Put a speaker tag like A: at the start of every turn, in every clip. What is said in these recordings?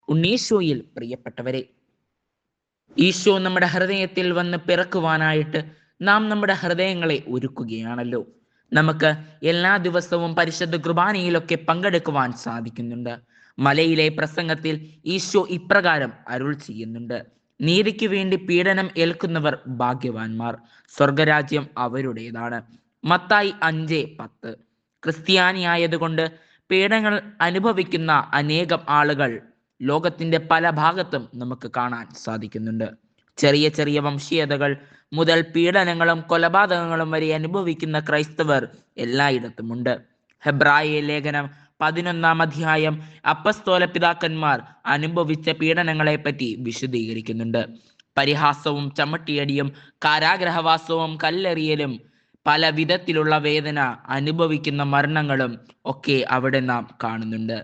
A: ഉണ്ണീശോയിൽ പ്രിയപ്പെട്ടവരെ, ഈശോ നമ്മുടെ ഹൃദയത്തിൽ വന്ന് പിറക്കുവാനായിട്ട് നാം നമ്മുടെ ഹൃദയങ്ങളെ ഒരുക്കുകയാണല്ലോ. നമുക്ക് എല്ലാ ദിവസവും പരിശുദ്ധ കുർബാനയിലൊക്കെ പങ്കെടുക്കുവാൻ സാധിക്കുന്നുണ്ട്. മലയിലെ പ്രസംഗത്തിൽ ഈശോ ഇപ്രകാരം അരുൾ ചെയ്യുന്നുണ്ട്: നീതിക്ക് വേണ്ടി പീഡനം ഏൽക്കുന്നവർ ഭാഗ്യവാന്മാർ, സ്വർഗരാജ്യം അവരുടേതാണ്. മത്തായി 5:10. ക്രിസ്ത്യാനിയായതുകൊണ്ട് പീഡനങ്ങൾ അനുഭവിക്കുന്ന അനേകം ആളുകൾ ലോകത്തിന്റെ പല ഭാഗത്തും നമുക്ക് കാണാൻ സാധിക്കുന്നുണ്ട്. ചെറിയ ചെറിയ വംശീയതകൾ മുതൽ പീഡനങ്ങളും കൊലപാതകങ്ങളും വരെ അനുഭവിക്കുന്ന ക്രൈസ്തവർ എല്ലായിടത്തുമുണ്ട്. ഹെബ്രായ ലേഖനം 11-ാം അപ്പസ്തോല പിതാക്കന്മാർ അനുഭവിച്ച പീഡനങ്ങളെ പറ്റി വിശദീകരിക്കുന്നുണ്ട്. പരിഹാസവും ചമ്മട്ടിയടിയും കാരാഗ്രഹവാസവും കല്ലെറിയലും പല വിധത്തിലുള്ള വേദന അനുഭവിക്കുന്ന മരണങ്ങളും ഒക്കെ അവിടെ നാം കാണുന്നുണ്ട്.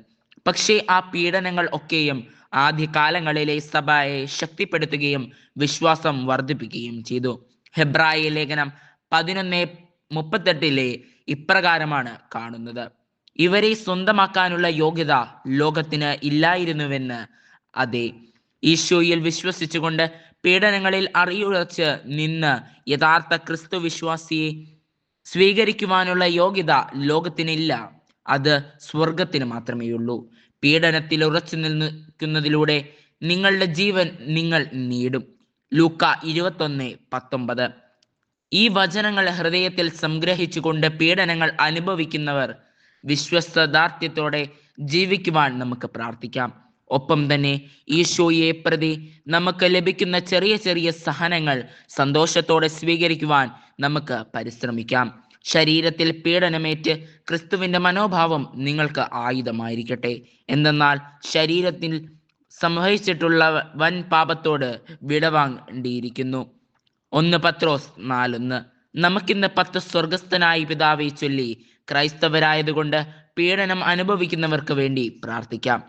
A: പക്ഷേ ആ പീഡനങ്ങൾ ഒക്കെയും ആദ്യകാലങ്ങളിലെ സഭയെ ശക്തിപ്പെടുത്തുകയും വിശ്വാസം വർദ്ധിപ്പിക്കുകയും ചെയ്തു. ഹെബ്രായ ലേഖനം 11:38 ഇപ്രകാരമാണ് കാണുന്നത്: ഇവരെ സ്വന്തമാക്കാനുള്ള യോഗ്യത ലോകത്തിന് ഇല്ലായിരുന്നുവെന്ന്. അതെ, ഈശോയിൽ വിശ്വസിച്ചുകൊണ്ട് പീഡനങ്ങളിൽ അറിയുറച്ച് നിന്ന് യഥാർത്ഥ ക്രിസ്തു വിശ്വാസിയെ സ്വീകരിക്കുവാനുള്ള യോഗ്യത ലോകത്തിനില്ല. അത് സ്വർഗത്തിന് മാത്രമേയുള്ളൂ. പീഡനത്തിൽ ഉറച്ചു നിൽക്കുന്നതിലൂടെ നിങ്ങളുടെ ജീവൻ നിങ്ങൾ നേടും. ലൂക്ക 21:19. ഈ വചനങ്ങൾ ഹൃദയത്തിൽ സംഗ്രഹിച്ചുകൊണ്ട് പീഡനങ്ങൾ അനുഭവിക്കുന്നവർ വിശ്വസ്തദാർഢ്യത്തോടെ ജീവിക്കുവാൻ നമുക്ക് പ്രാർത്ഥിക്കാം. ഒപ്പം തന്നെ ഈശോയെ പ്രതി നമുക്ക് ലഭിക്കുന്ന ചെറിയ ചെറിയ സഹനങ്ങൾ സന്തോഷത്തോടെ സ്വീകരിക്കുവാൻ നമുക്ക് പരിശ്രമിക്കാം. ശരീരത്തിൽ പീഡനമേറ്റ് ക്രിസ്തുവിന്റെ മനോഭാവം നിങ്ങൾക്ക് ആയുധമായിരിക്കട്ടെ. എന്തെന്നാൽ ശരീരത്തിൽ സംഭവിച്ചിട്ടുള്ള വൻ പാപത്തോട് വിടവാങ്ങേണ്ടിയിരിക്കുന്നു. 1 പത്രോസ് 4:1. നമുക്കിന്ന് 10 സ്വർഗസ്ഥനായ പിതാവെ ചൊല്ലി ക്രൈസ്തവരായതുകൊണ്ട് പീഡനം അനുഭവിക്കുന്നവർക്ക് വേണ്ടി പ്രാർത്ഥിക്കാം.